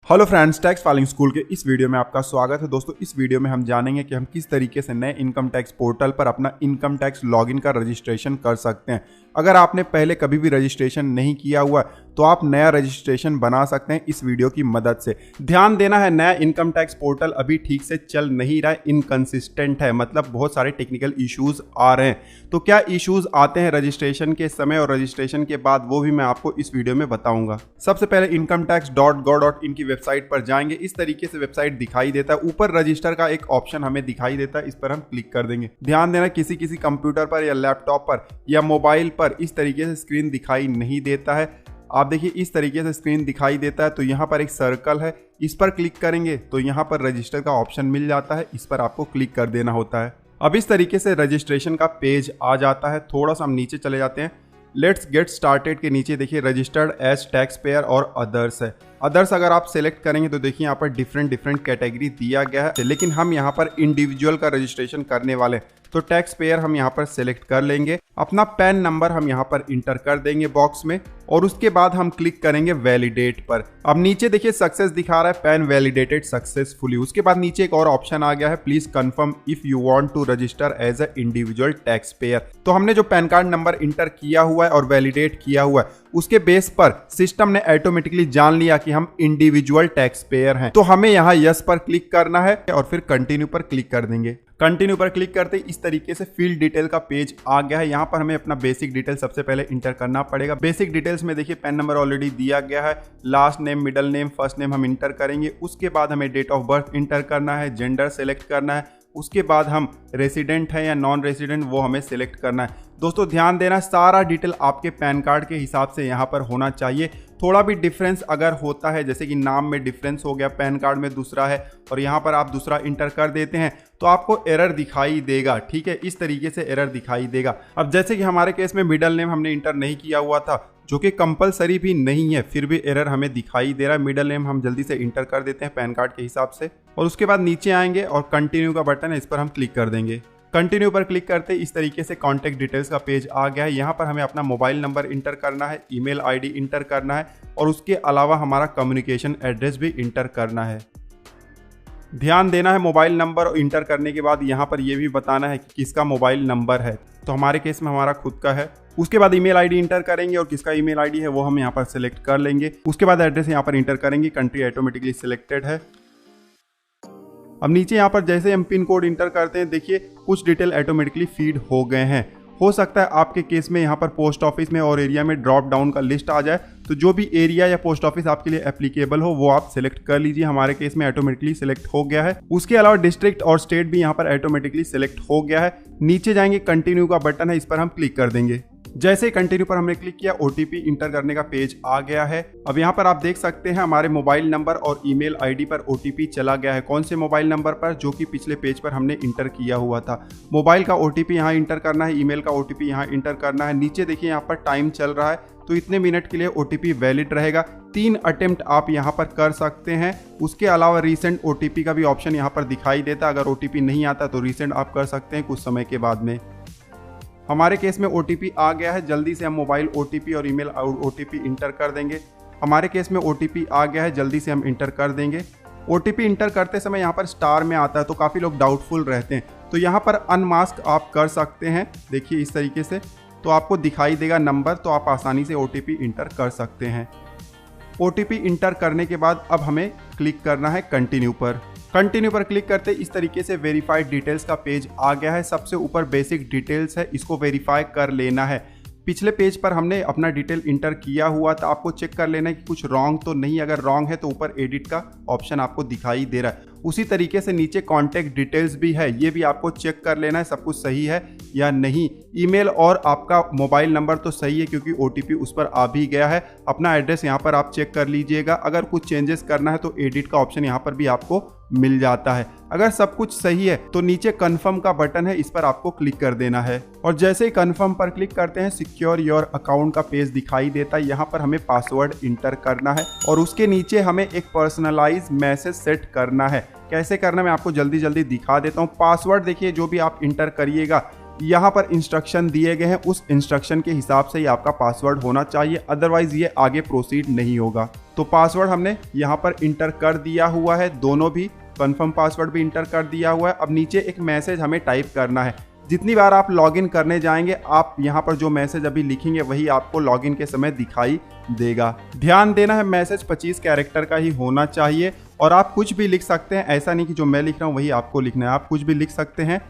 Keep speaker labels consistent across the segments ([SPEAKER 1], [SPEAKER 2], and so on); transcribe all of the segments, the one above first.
[SPEAKER 1] Hello friends, tax filing school के इस video में आपका स्वागत है। दोस्तों, इस वीडियो में हम जानेंगे कि हम किस तरीके से नए इनकम टैक्स पोर्टल पर अपना इनकम टैक्स लॉगिन का रजिस्ट्रेशन कर सकते हैं। अगर आपने पहले कभी भी रजिस्ट्रेशन नहीं किया हुआ तो आप नया रजिस्ट्रेशन बना सकते हैं इस वीडियो की मदद से। ध्यान देना है, नया इनकम टैक्स पोर्टल अभी ठीक से चल नहीं रहा है, इनकंसिस्टेंट है, मतलब बहुत सारे टेक्निकल इश्यूज आ रहे हैं। तो क्या इश्यूज आते हैं रजिस्ट्रेशन के समय और रजिस्ट्रेशन के बाद, वो भी मैं आपको इस वीडियो में बताऊंगा। सबसे पहले incometax.gov.in की वेबसाइट पर जाएंगे। इस तरीके से वेबसाइट दिखाई देता है। ऊपर रजिस्टर का एक ऑप्शन हमें दिखाई देता है, इस पर हम क्लिक कर देंगे। ध्यान देना, किसी कंप्यूटर पर या लैपटॉप पर या मोबाइल पर इस तरीके से स्क्रीन दिखाई नहीं देता है। आप देखिए, इस तरीके से स्क्रीन दिखाई देता है। तो यहाँ पर एक सर्कल है, इस पर क्लिक करेंगे तो यहाँ पर रजिस्टर का ऑप्शन मिल जाता है, इस पर आपको क्लिक कर देना होता है। अब इस तरीके से रजिस्ट्रेशन का पेज आ जाता है। थोड़ा सा हम नीचे चले जाते हैं। लेट्स गेट स्टार्टेड के नीचे देखिए रजिस्टर्ड एज टैक्स पेयर और अदर्स है। अदर्स अगर आप सेलेक्ट करेंगे तो देखिए यहाँ पर डिफरेंट कैटेगरी दिया गया है, लेकिन हम यहाँ पर इंडिविजुअल का रजिस्ट्रेशन करने वाले हैं तो टैक्स पेयर हम यहाँ पर सेलेक्ट कर लेंगे। अपना पैन नंबर हम यहाँ पर इंटर कर देंगे बॉक्स में और उसके बाद हम क्लिक करेंगे वैलिडेट पर। अब नीचे देखिए सक्सेस दिखा रहा है, पैन वैलिडेटेड सक्सेसफुली। उसके बाद नीचे एक और ऑप्शन आ गया है, please confirm if you want to register as a individual tax payer. तो हमने जो पैन कार्ड नंबर इंटर किया हुआ है और वैलिडेट किया हुआ है, उसके बेस पर सिस्टम ने ऑटोमेटिकली जान लिया कि हम इंडिविजुअल टैक्स पेयर हैं। तो हमें यहाँ यस पर क्लिक करना है और फिर कंटिन्यू पर क्लिक कर देंगे। कंटिन्यू पर क्लिक करते इस तरीके से फील्ड डिटेल का पेज आ गया है। यहाँ पर हमें अपना बेसिक डिटेल सबसे पहले इंटर करना पड़ेगा। बेसिक डिटेल्स में देखिए पैन नंबर ऑलरेडी दिया गया है, last name, middle name, first name हम इंटर करेंगे। उसके बाद हमें डेट ऑफ बर्थ इंटर करना है, जेंडर सेलेक्ट करना है। उसके बाद हम रेसिडेंट है या नॉन रेसिडेंट वो हमें सिलेक्ट करना है। दोस्तों ध्यान देना, सारा डिटेल आपके पैन कार्ड के हिसाब से यहाँ पर होना चाहिए। थोड़ा भी डिफरेंस अगर होता है, जैसे कि नाम में डिफरेंस हो गया, पैन कार्ड में दूसरा है और यहाँ पर आप दूसरा इंटर कर देते हैं तो आपको एरर दिखाई देगा। ठीक है, इस तरीके से एरर दिखाई देगा। अब जैसे कि हमारे केस में मिडिल नेम हमने इंटर नहीं किया हुआ था, जो कि कंपलसरी भी नहीं है, फिर भी एरर हमें दिखाई दे रहा है। मिडिल नेम हम जल्दी से इंटर कर देते हैं पैन कार्ड के हिसाब से और उसके बाद नीचे आएंगे और कंटिन्यू का बटन है, इस पर हम क्लिक कर देंगे। कंटिन्यू पर क्लिक करते इस तरीके से कॉन्टैक्ट डिटेल्स का पेज आ गया है। यहाँ पर हमें अपना मोबाइल नंबर इंटर करना है, ईमेल आईडी इंटर करना है और उसके अलावा हमारा कम्युनिकेशन एड्रेस भी इंटर करना है। ध्यान देना है, मोबाइल नंबर इंटर करने के बाद यहाँ पर यह भी बताना है कि किसका मोबाइल नंबर है। तो हमारे केस में हमारा खुद का है। उसके बाद ईमेल आईडी इंटर करेंगे और किसका ईमेल आईडी है वो हम यहाँ पर सिलेक्ट कर लेंगे। उसके बाद एड्रेस यहाँ पर इंटर करेंगे, कंट्री ऑटोमेटिकली सिलेक्टेड है। अब नीचे यहाँ पर जैसे हम पिन कोड इंटर करते हैं, देखिए कुछ डिटेल ऑटोमेटिकली फीड हो गए हैं। हो सकता है आपके केस में यहाँ पर पोस्ट ऑफिस में और एरिया में ड्रॉप डाउन का लिस्ट आ जाए, तो जो भी एरिया या पोस्ट ऑफिस आपके लिए एप्लीकेबल हो वो आप सिलेक्ट कर लीजिए। हमारे केस में ऑटोमेटिकली सिलेक्ट हो गया है। उसके अलावा डिस्ट्रिक्ट और स्टेट भी यहाँ पर ऑटोमेटिकली सिलेक्ट हो गया है। नीचे जाएंगे, कंटिन्यू का बटन है, इस पर हम क्लिक कर देंगे। जैसे ही कंटिन्यू पर हमने क्लिक किया, ओटीपी इंटर करने का पेज आ गया है। अब यहाँ पर आप देख सकते हैं हमारे मोबाइल नंबर और ईमेल आईडी पर ओटीपी चला गया है। कौन से मोबाइल नंबर पर? जो कि पिछले पेज पर हमने इंटर किया हुआ था। मोबाइल का ओटीपी यहाँ इंटर करना है, ईमेल का ओटीपी यहाँ इंटर करना है। नीचे देखिए यहाँ पर टाइम चल रहा है, तो इतने मिनट के लिए ओटीपी वैलिड रहेगा। 3 अटेम्प्ट आप यहाँ पर कर सकते हैं। उसके अलावा रीसेंट ओटीपी का भी ऑप्शन यहाँ पर दिखाई देता है। अगर ओटीपी नहीं आता तो रीसेंट आप कर सकते हैं कुछ समय के बाद में। हमारे केस में ओटीपी आ गया है, जल्दी से हम मोबाइल ओटीपी और ईमेल ओटीपी इंटर कर देंगे। हमारे केस में ओटीपी आ गया है, जल्दी से हम इंटर कर देंगे। ओटीपी इंटर करते समय यहाँ पर स्टार में आता है, तो काफ़ी लोग डाउटफुल रहते हैं, तो यहाँ पर अनमास्क आप कर सकते हैं। देखिए इस तरीके से तो आपको दिखाई देगा नंबर, तो आप आसानी से ओटीपी इंटर कर सकते हैं। ओटीपी इंटर करने के बाद अब हमें क्लिक करना है कंटिन्यू पर। कंटिन्यू पर क्लिक करते इस तरीके से वेरीफाइड डिटेल्स का पेज आ गया है। सबसे ऊपर बेसिक डिटेल्स है, इसको वेरीफाई कर लेना है। पिछले पेज पर हमने अपना डिटेल इंटर किया हुआ था, आपको चेक कर लेना है कि कुछ रॉन्ग तो नहीं। अगर रॉन्ग है तो ऊपर एडिट का ऑप्शन आपको दिखाई दे रहा है। उसी तरीके से नीचे कॉन्टैक्ट डिटेल्स भी है, ये भी आपको चेक कर लेना है सब कुछ सही है या नहीं। ईमेल और आपका मोबाइल नंबर तो सही है क्योंकि ओटीपी उस पर आ भी गया है। अपना एड्रेस यहाँ पर आप चेक कर लीजिएगा। अगर कुछ चेंजेस करना है तो एडिट का ऑप्शन यहाँ पर भी आपको मिल जाता है। अगर सब कुछ सही है तो नीचे कंफर्म का बटन है, इस पर आपको क्लिक कर देना है और जैसे ही कंफर्म पर क्लिक करते हैं सिक्योर योर अकाउंट का पेज दिखाई देता है। यहाँ पर हमें पासवर्ड इंटर करना है और उसके नीचे हमें एक पर्सनलाइज मैसेज सेट करना है। कैसे करना मैं आपको जल्दी दिखा देता हूँ। पासवर्ड देखिए जो भी आप इंटर करिएगा यहाँ पर इंस्ट्रक्शन दिए गए हैं, उस इंस्ट्रक्शन के हिसाब से ही आपका पासवर्ड होना चाहिए, अदरवाइज ये आगे प्रोसीड नहीं होगा। तो पासवर्ड हमने यहाँ पर इंटर कर दिया हुआ है, दोनों भी कंफर्म पासवर्ड भी इंटर कर दिया हुआ है। अब नीचे एक मैसेज हमें टाइप करना है। जितनी बार आप लॉगिन करने जाएंगे आप यहाँ पर जो मैसेज अभी लिखेंगे वही आपको लॉगिन के समय दिखाई देगा। ध्यान देना है मैसेज 25 कैरेक्टर का ही होना चाहिए और आप कुछ भी लिख सकते हैं, ऐसा नहीं कि जो मैं लिख रहा हूँ वही आपको लिखना है, आप कुछ भी लिख सकते हैं।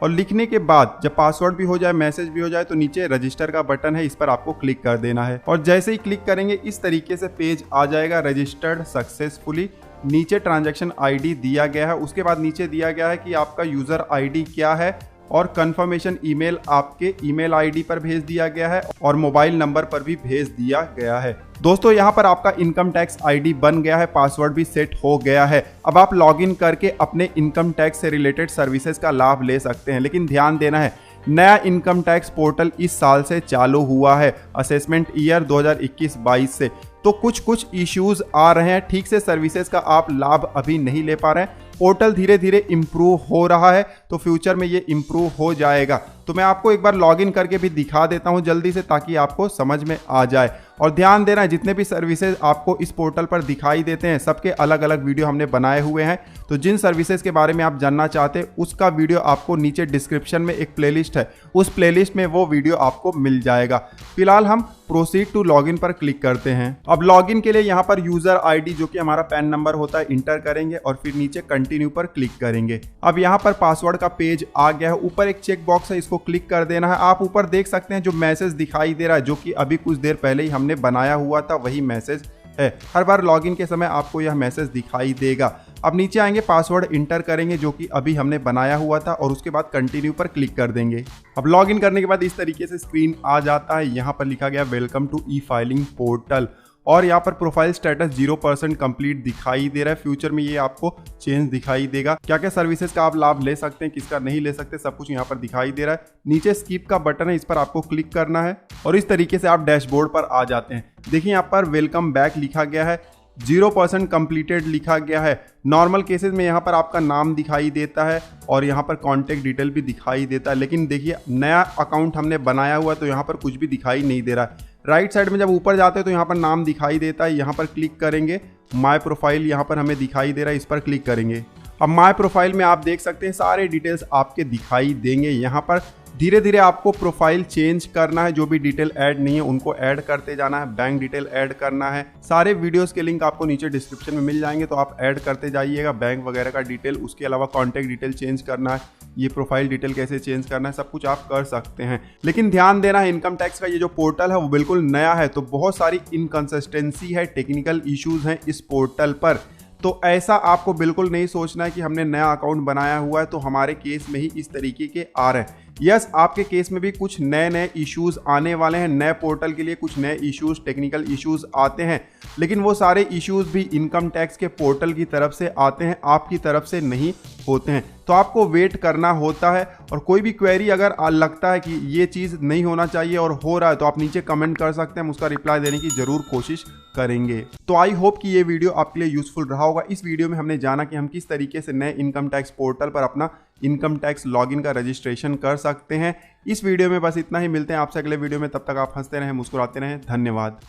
[SPEAKER 1] और लिखने के बाद जब पासवर्ड भी हो जाए, मैसेज भी हो जाए, तो नीचे रजिस्टर का बटन है, इस पर आपको क्लिक कर देना है। और जैसे ही क्लिक करेंगे इस तरीके से पेज आ जाएगा, रजिस्टर्ड सक्सेसफुली। नीचे ट्रांजैक्शन आईडी दिया गया है, उसके बाद नीचे दिया गया है कि आपका यूजर आईडी क्या है और कंफर्मेशन ईमेल आपके ईमेल आईडी पर भेज दिया गया है और मोबाइल नंबर पर भी भेज दिया गया है। दोस्तों यहाँ पर आपका इनकम टैक्स आईडी बन गया है, पासवर्ड भी सेट हो गया है। अब आप लॉगिन करके अपने इनकम टैक्स से रिलेटेड सर्विसेज का लाभ ले सकते हैं। लेकिन ध्यान देना है, नया इनकम टैक्स पोर्टल इस साल से चालू हुआ है, असेसमेंट ईयर 2021-22 से, तो कुछ इश्यूज आ रहे हैं, ठीक से सर्विसेज का आप लाभ अभी नहीं ले पा रहे हैं। पोर्टल धीरे धीरे इम्प्रूव हो रहा है, तो फ्यूचर में ये इम्प्रूव हो जाएगा। तो मैं आपको एक बार लॉगिन करके भी दिखा देता हूं जल्दी से, ताकि आपको समझ में आ जाए। और ध्यान देना है, जितने भी सर्विसेज आपको इस पोर्टल पर दिखाई देते हैं सबके अलग अलग वीडियो हमने बनाए हुए हैं। तो जिन सर्विसेज के बारे में आप जानना चाहते हैं उसका वीडियो आपको नीचे डिस्क्रिप्शन में एक प्लेलिस्ट है, उस प्लेलिस्ट में वो वीडियो आपको मिल जाएगा। फिलहाल हम प्रोसीड टू लॉगिन पर क्लिक करते हैं। अब लॉगिन के लिए यहाँ पर यूजर आईडी जो कि हमारा पैन नंबर होता है इंटर करेंगे और फिर नीचे कंटिन्यू पर क्लिक करेंगे। अब यहाँ पर पासवर्ड का पेज आ गया है, ऊपर एक चेक बॉक्स है, इसको क्लिक कर देना है। आप ऊपर देख सकते हैं जो मैसेज दिखाई दे रहा है, जो कि अभी कुछ देर पहले ही हमने बनाया हुआ था, वही मैसेज है। हर बार लॉगिन के समय आपको यह मैसेज दिखाई देगा। अब नीचे आएंगे, पासवर्ड इंटर करेंगे जो कि अभी हमने बनाया हुआ था और उसके बाद कंटिन्यू पर क्लिक कर देंगे। अब लॉगिन करने के बाद इस तरीके से स्क्रीन आ जाता है। यहाँ पर लिखा गया welcome to e filing portal और यहाँ पर प्रोफाइल स्टेटस 0% कंप्लीट दिखाई दे रहा है। फ्यूचर में ये आपको चेंज दिखाई देगा, क्या क्या सर्विसेज का आप लाभ ले सकते हैं, किसका नहीं ले सकते, सब कुछ यहाँ पर दिखाई दे रहा है। नीचे स्किप का बटन है, इस पर आपको क्लिक करना है और इस तरीके से आप डैशबोर्ड पर आ जाते हैं। देखिए यहाँ पर वेलकम बैक लिखा गया है, 0% कंप्लीटेड लिखा गया है। नॉर्मल केसेस में यहाँ पर आपका नाम दिखाई देता है और यहाँ पर कॉन्टेक्ट डिटेल भी दिखाई देता है, लेकिन देखिए नया अकाउंट हमने बनाया हुआ तो यहाँ पर कुछ भी दिखाई नहीं दे रहा है। राइट साइड में जब ऊपर जाते हैं तो यहाँ पर नाम दिखाई देता है, यहाँ पर क्लिक करेंगे। माय प्रोफाइल यहाँ पर हमें दिखाई दे रहा है, इस पर क्लिक करेंगे। अब माय प्रोफाइल में आप देख सकते हैं सारे डिटेल्स आपके दिखाई देंगे। यहाँ पर धीरे धीरे आपको प्रोफाइल चेंज करना है, जो भी डिटेल ऐड नहीं है उनको ऐड करते जाना है, बैंक डिटेल ऐड करना है। सारे वीडियोस के लिंक आपको नीचे डिस्क्रिप्शन में मिल जाएंगे, तो आप ऐड करते जाइएगा बैंक वगैरह का डिटेल। उसके अलावा कॉन्टैक्ट डिटेल चेंज करना है, ये प्रोफाइल डिटेल कैसे चेंज करना है, सब कुछ आप कर सकते हैं। लेकिन ध्यान देना है, इनकम टैक्स का ये जो पोर्टल है वो बिल्कुल नया है, तो बहुत सारी इनकंसिस्टेंसी है, टेक्निकल इश्यूज हैं इस पोर्टल पर। तो ऐसा आपको बिल्कुल नहीं सोचना है कि हमने नया अकाउंट बनाया हुआ है तो हमारे केस में ही इस तरीके के आ रहे हैं। यस, आपके केस में भी कुछ नए इश्यूज आने वाले हैं। नए पोर्टल के लिए कुछ नए इश्यूज, टेक्निकल इश्यूज आते हैं, लेकिन वो सारे इश्यूज भी इनकम टैक्स के पोर्टल की तरफ से आते हैं, आपकी तरफ से नहीं होते हैं। तो आपको वेट करना होता है। और कोई भी क्वेरी अगर लगता है कि ये चीज़ नहीं होना चाहिए और हो रहा है तो आप नीचे कमेंट कर सकते हैं, हम उसका रिप्लाई देने की जरूर कोशिश करेंगे। तो आई होप कि ये वीडियो आपके लिए यूजफुल रहा होगा। इस वीडियो में हमने जाना कि हम किस तरीके से नए इनकम टैक्स पोर्टल पर अपना इनकम टैक्स लॉगिन का रजिस्ट्रेशन कर सकते हैं। इस वीडियो में बस इतना ही, मिलते हैं आपसे अगले वीडियो में। तब तक आप हंसते रहें, मुस्कुराते रहें। धन्यवाद।